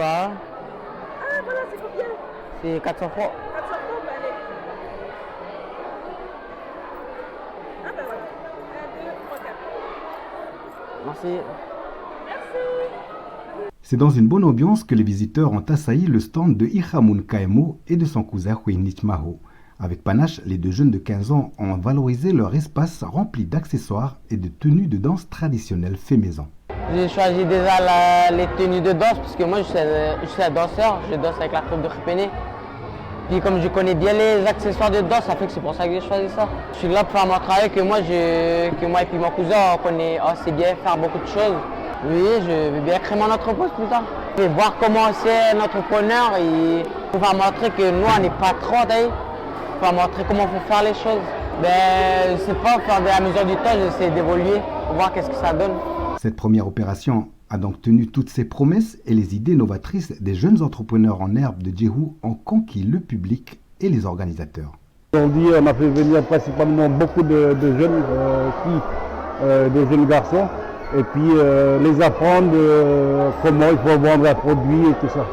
là. Ah voilà, c'est combien? C'est 400 francs. 400 francs, bah allez. Ah bah voilà. 1, 2, 3, 4. Merci. C'est dans une bonne ambiance que les visiteurs ont assailli le stand de Ihamun Kaemo et de son cousin Huinich Maho. Avec panache, les deux jeunes de 15 ans ont valorisé leur espace rempli d'accessoires et de tenues de danse traditionnelles fait maison. J'ai choisi déjà les tenues de danse parce que moi je suis un danseur, je danse avec la troupe de Ripene. Puis comme je connais bien les accessoires de danse, ça fait que c'est pour ça que j'ai choisi ça. Je suis là pour faire mon travail, que moi et puis mon cousin on sait bien faire beaucoup de choses. Oui, je vais bien créer mon entreprise plus tard. Je vais voir comment c'est un entrepreneur et pour faire montrer que nous on n'est pas trop d'ailleurs. Pour montrer comment il faut faire les choses. Ben, je sais pas, faire à mesure du temps, j'essaie d'évoluer pour voir qu'est-ce que ça donne. Cette première opération a donc tenu toutes ses promesses et les idées novatrices des jeunes entrepreneurs en herbe de Djehou ont conquis le public et les organisateurs. Aujourd'hui, on a fait venir principalement beaucoup de jeunes des jeunes garçons et puis les apprendre comment il faut vendre un produit et tout ça.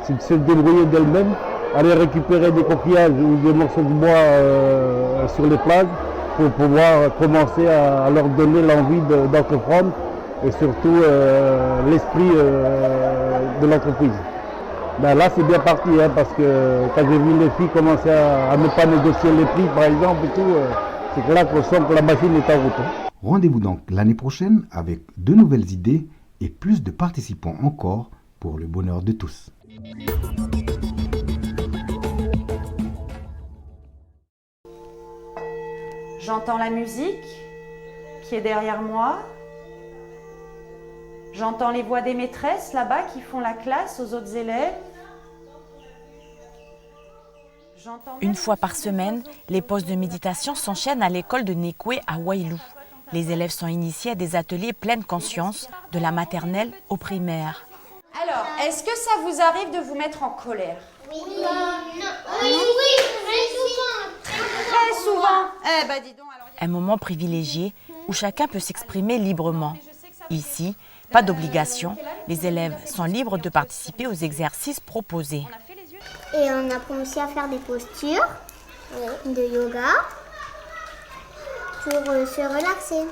C'est de se débrouiller d'elles-mêmes, aller récupérer des coquillages ou des morceaux de bois sur les plages pour pouvoir commencer à leur donner l'envie d'entreprendre et surtout l'esprit de l'entreprise. Ben là c'est bien parti parce que quand j'ai vu les filles commencer à ne pas négocier les prix par exemple et tout, c'est là qu'on sent que la machine est en route. Rendez-vous donc l'année prochaine avec de nouvelles idées et plus de participants encore pour le bonheur de tous. J'entends la musique qui est derrière moi. J'entends les voix des maîtresses là-bas qui font la classe aux autres élèves. Une fois par semaine, les pauses de méditation s'enchaînent à l'école de Nekwe à Wailou. Les élèves sont initiés à des ateliers pleine conscience, de la maternelle au primaire. Alors, est-ce que ça vous arrive de vous mettre en colère? Oui, très souvent. Très souvent. Eh ben, dis donc, alors, Un moment privilégié où chacun peut s'exprimer librement. Ici, pas d'obligation, les élèves sont libres de participer aux exercices proposés. Et on apprend aussi à faire des postures de yoga pour se relaxer.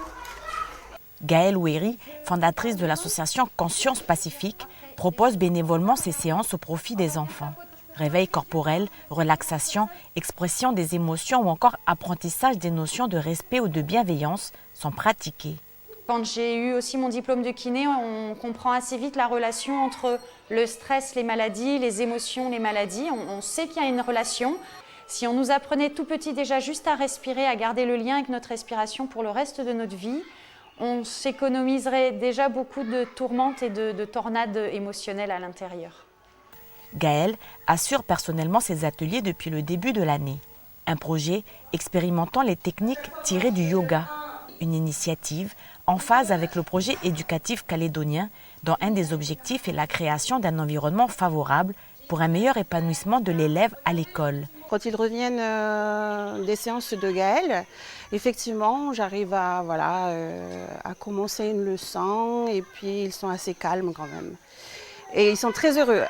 Gaëlle Ouéry, fondatrice de l'association Conscience Pacifique, propose bénévolement ces séances au profit des enfants. Réveil corporel, relaxation, expression des émotions ou encore apprentissage des notions de respect ou de bienveillance sont pratiqués. quand j'ai eu aussi mon diplôme de kiné, on comprend assez vite la relation entre le stress, les maladies, les émotions, les maladies. On sait qu'il y a une relation. Si on nous apprenait tout petit déjà juste à respirer, à garder le lien avec notre respiration pour le reste de notre vie, on s'économiserait déjà beaucoup de tourmentes et de tornades émotionnelles à l'intérieur. Gaëlle assure personnellement ses ateliers depuis le début de l'année. Un projet expérimentant les techniques tirées du yoga. Une initiative en phase avec le projet éducatif calédonien dont un des objectifs est la création d'un environnement favorable pour un meilleur épanouissement de l'élève à l'école. Quand ils reviennent des séances de Gaëlle, effectivement, j'arrive à commencer une leçon et puis ils sont assez calmes quand même. Et ils sont très heureux.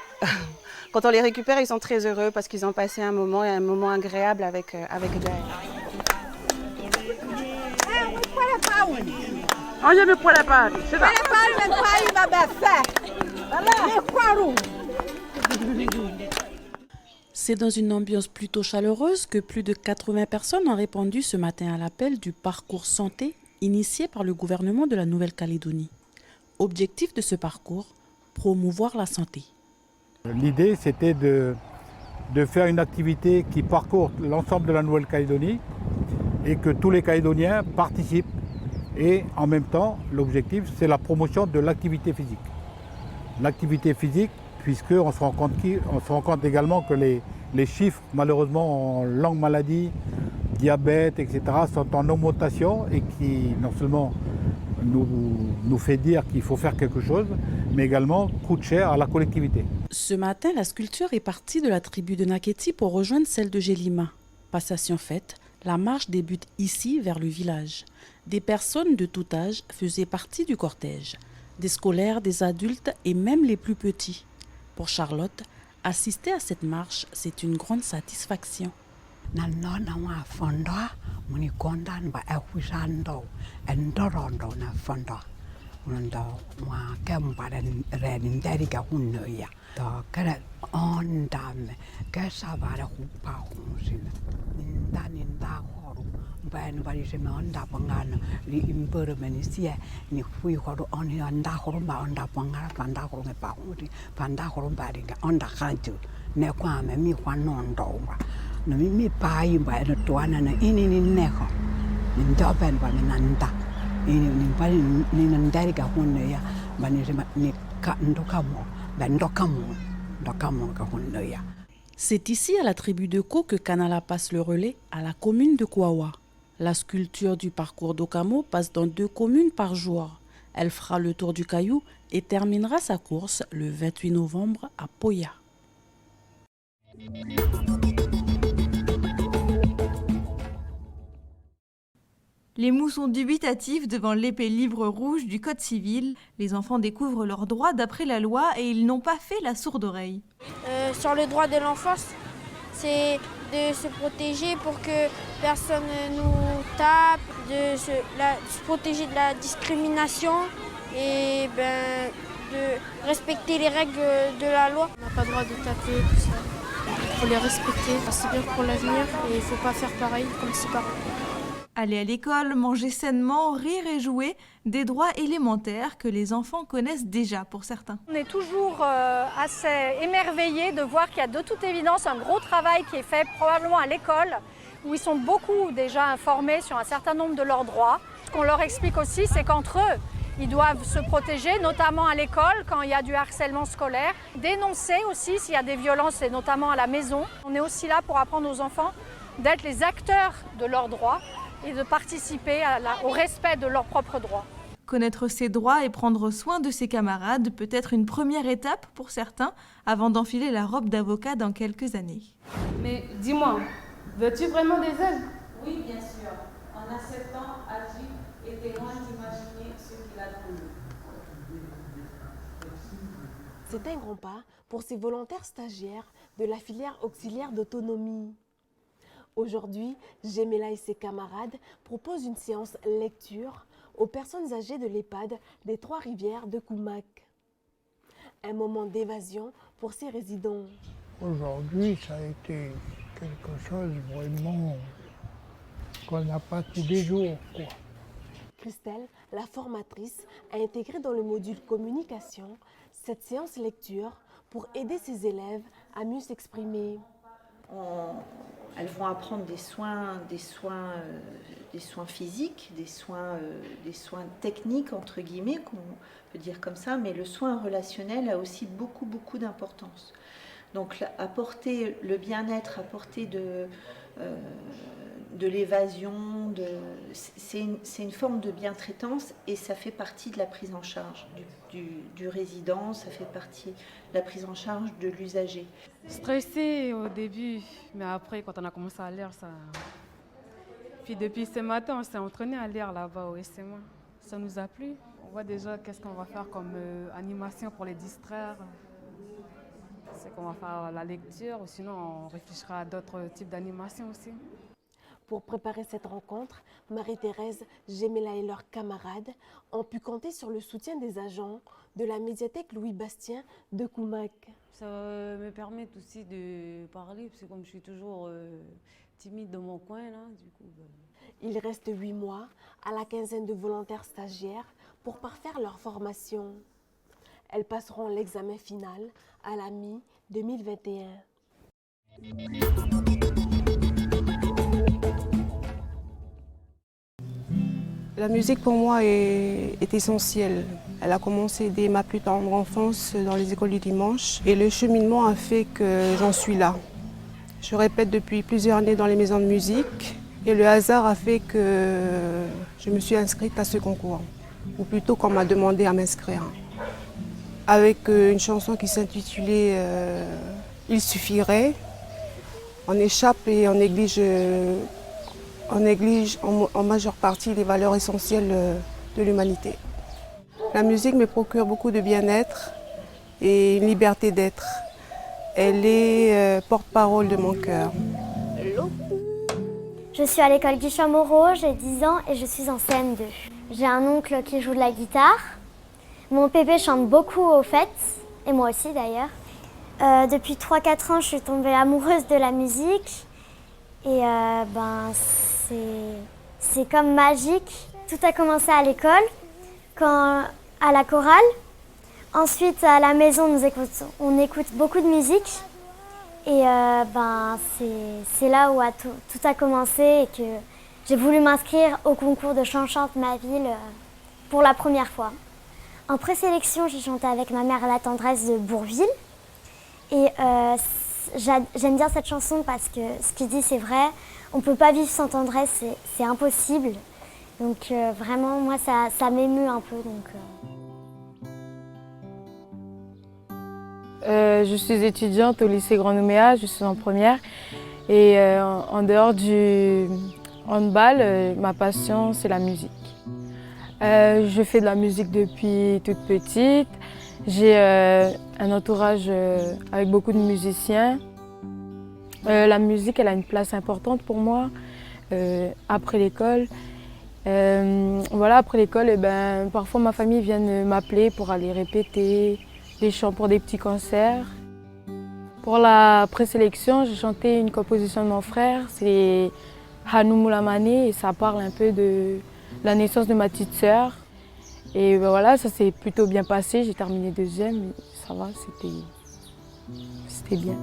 Quand on les récupère, ils sont très heureux parce qu'ils ont passé un moment agréable avec Gaëlle. C'est dans une ambiance plutôt chaleureuse que plus de 80 personnes ont répondu ce matin à l'appel du parcours santé initié par le gouvernement de la Nouvelle-Calédonie. Objectif de ce parcours, promouvoir la santé. L'idée, c'était de faire une activité qui parcourt l'ensemble de la Nouvelle-Calédonie et que tous les Calédoniens participent. Et en même temps, l'objectif, c'est la promotion de l'activité physique. L'activité physique, puisqu'on se rend compte également que les chiffres, malheureusement, en longue maladie, diabète, etc., sont en augmentation et qui, non seulement nous fait dire qu'il faut faire quelque chose, mais également coûte cher à la collectivité. Ce matin, la sculpture est partie de la tribu de Naketi pour rejoindre celle de Gélima. Passation faite, la marche débute ici vers le village. Des personnes de tout âge faisaient partie du cortège, des scolaires, des adultes et même les plus petits. Pour Charlotte, assister à cette marche, c'est une grande satisfaction. C'est ici à la tribu de Ko que Kanala passe le relais à la commune de Kouawa. La sculpture du parcours d'Okamo passe dans 2 communes par jour. Elle fera le tour du caillou et terminera sa course le 28 novembre à Poya. Les mots sont dubitatifs devant l'épée livre rouge du Code civil. Les enfants découvrent leurs droits d'après la loi et ils n'ont pas fait la sourde oreille. Sur le droit de l'enfance, c'est de se protéger pour que personne ne nous tape, de se protéger de la discrimination et de respecter les règles de la loi. On n'a pas le droit de taper, tout ça. Il faut les respecter, c'est bien pour l'avenir et il ne faut pas faire pareil comme ses parents. Aller à l'école, manger sainement, rire et jouer, des droits élémentaires que les enfants connaissent déjà pour certains. On est toujours assez émerveillés de voir qu'il y a de toute évidence un gros travail qui est fait probablement à l'école, où ils sont beaucoup déjà informés sur un certain nombre de leurs droits. Ce qu'on leur explique aussi, c'est qu'entre eux, ils doivent se protéger, notamment à l'école, quand il y a du harcèlement scolaire. Dénoncer aussi s'il y a des violences, et notamment à la maison. On est aussi là pour apprendre aux enfants d'être les acteurs de leurs droits et de participer au respect de leurs propres droits. Connaître ses droits et prendre soin de ses camarades peut être une première étape pour certains avant d'enfiler la robe d'avocat dans quelques années. Mais dis-moi, veux-tu vraiment des aides? Oui, bien sûr. En acceptant, as-tu été loin d'imaginer ce qu'il a trouvé. C'est un grand pas pour ces volontaires stagiaires de la filière auxiliaire d'autonomie. Aujourd'hui, Gemela et ses camarades proposent une séance lecture aux personnes âgées de l'EHPAD des Trois-Rivières de Koumak. Un moment d'évasion pour ces résidents. Aujourd'hui, ça a été quelque chose vraiment qu'on n'a pas tous les jours, quoi. Christelle, la formatrice, a intégré dans le module communication cette séance lecture pour aider ses élèves à mieux s'exprimer. Elles vont apprendre des soins physiques, des soins techniques, entre guillemets, qu'on peut dire comme ça, mais le soin relationnel a aussi beaucoup d'importance. Donc apporter le bien-être, apporter de l'évasion, c'est une forme de bientraitance et ça fait partie de la prise en charge du résident, ça fait partie de la prise en charge de l'usager. Stressé au début, mais après quand on a commencé à lire, ça... Puis depuis ce matin, on s'est entraîné à lire là-bas au SMA. Ça nous a plu. On voit déjà qu'est-ce qu'on va faire comme animation pour les distraire. C'est qu'on va faire la lecture ou sinon on réfléchira à d'autres types d'animations aussi. Pour préparer cette rencontre, Marie-Thérèse, Gemela et leurs camarades ont pu compter sur le soutien des agents de la médiathèque Louis-Bastien de Koumak. Ça me permet aussi de parler, parce que comme je suis toujours timide dans mon coin, là, du coup... Il reste 8 mois à la quinzaine de volontaires stagiaires pour parfaire leur formation. Elles passeront l'examen final à la mi-2021. La musique pour moi est essentielle. Elle a commencé dès ma plus tendre enfance dans les écoles du dimanche et le cheminement a fait que j'en suis là. Je répète depuis plusieurs années dans les maisons de musique et le hasard a fait que je me suis inscrite à ce concours, ou plutôt qu'on m'a demandé à m'inscrire. Avec une chanson qui s'intitulait « Il suffirait », on échappe et on néglige en majeure partie les valeurs essentielles de l'humanité. La musique me procure beaucoup de bien-être et une liberté d'être. Elle est porte-parole de mon cœur. Je suis à l'école Guichard-Moreau, j'ai 10 ans et je suis en CM2. J'ai un oncle qui joue de la guitare. Mon pépé chante beaucoup aux fêtes, et moi aussi d'ailleurs. Depuis 3-4 ans, je suis tombée amoureuse de la musique. Et c'est comme magique. Tout a commencé à l'école, à la chorale. Ensuite, à la maison, on écoute beaucoup de musique. Et c'est là où tout a commencé et que j'ai voulu m'inscrire au concours de Chant Chante ma ville pour la première fois. En présélection, j'ai chanté avec ma mère La tendresse de Bourvil. Et j'aime bien cette chanson parce que ce qu'il dit, c'est vrai. On ne peut pas vivre sans tendresse, c'est impossible. Donc vraiment, moi, ça m'émeut un peu. Je suis étudiante au lycée Grand Nouméa, je suis en première. Et en dehors du handball, ma passion, c'est la musique. Je fais de la musique depuis toute petite. J'ai un entourage avec beaucoup de musiciens. La musique, elle a une place importante pour moi après l'école. Après l'école, parfois ma famille vient m'appeler pour aller répéter des chants pour des petits concerts. Pour la présélection, j'ai chanté une composition de mon frère, c'est Hanou Moulamane, et ça parle un peu de la naissance de ma petite sœur. Et ça s'est plutôt bien passé, j'ai terminé deuxième, ça va, c'était bien.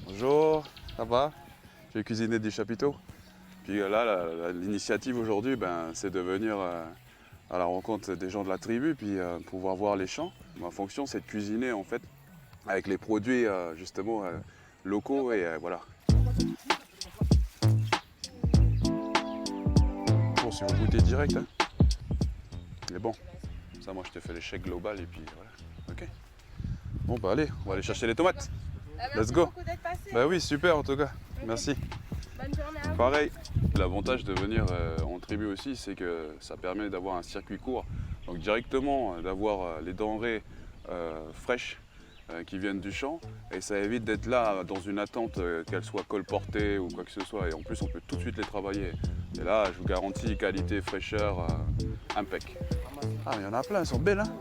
Bonjour, ça va? J'ai cuisiné des chapiteaux. Puis là, l'initiative aujourd'hui, c'est de venir à la rencontre des gens de la tribu, puis pouvoir voir les champs. Ma fonction, c'est de cuisiner en fait avec les produits justement locaux et voilà. Bon, si vous goûtez direct, il est bon. Ça, moi, je te fais l'échec global et puis voilà. Ok. Bon, allez, on va aller chercher les tomates. Let's go. Oui, super en tout cas. Merci. Bonne journée. Pareil. L'avantage de venir en tribu aussi, c'est que ça permet d'avoir un circuit court. Donc directement d'avoir les denrées fraîches qui viennent du champ. Et ça évite d'être là dans une attente qu'elles soient colportées ou quoi que ce soit. Et en plus, on peut tout de suite les travailler. Et là, je vous garantis qualité, fraîcheur, impec. Ah, il y en a plein, elles sont belles, hein.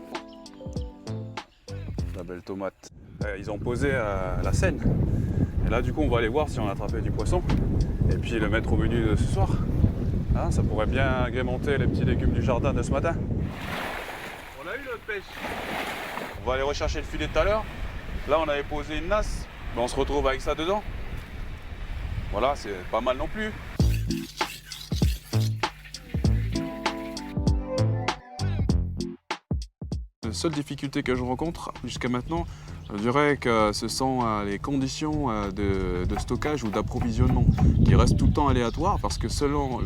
La belle tomate. Ils ont posé la Seine. Et là, du coup, on va aller voir si on a attrapé du poisson. Et puis le mettre au menu de ce soir. Hein, ça pourrait bien agrémenter les petits légumes du jardin de ce matin. On a eu notre pêche. On va aller rechercher le filet tout à l'heure. Là, on avait posé une nasse. On se retrouve avec ça dedans. Voilà, c'est pas mal non plus. La seule difficulté que je rencontre jusqu'à maintenant, je dirais que ce sont les conditions de stockage ou d'approvisionnement qui restent tout le temps aléatoires parce que selon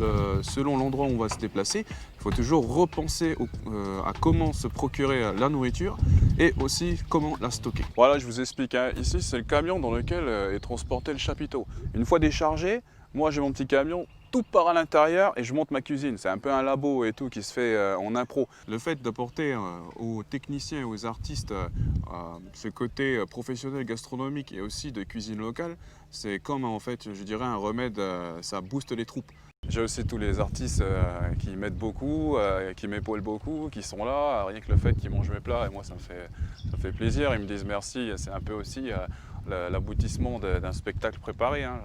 l'endroit où on va se déplacer, il faut toujours repenser à comment se procurer la nourriture et aussi comment la stocker. Voilà, je vous explique. Hein. Ici, c'est le camion dans lequel est transporté le chapiteau. Une fois déchargé, moi j'ai mon petit camion, tout part à l'intérieur et je monte ma cuisine. C'est un peu un labo et tout qui se fait en impro. Le fait d'apporter aux techniciens et aux artistes ce côté professionnel gastronomique et aussi de cuisine locale, c'est comme en fait, je dirais, un remède, ça booste les troupes. J'ai aussi tous les artistes qui m'aident beaucoup, qui m'épaulent beaucoup, qui sont là, rien que le fait qu'ils mangent mes plats, et moi ça me fait plaisir, ils me disent merci, c'est un peu aussi l'aboutissement d'un spectacle préparé. Hein.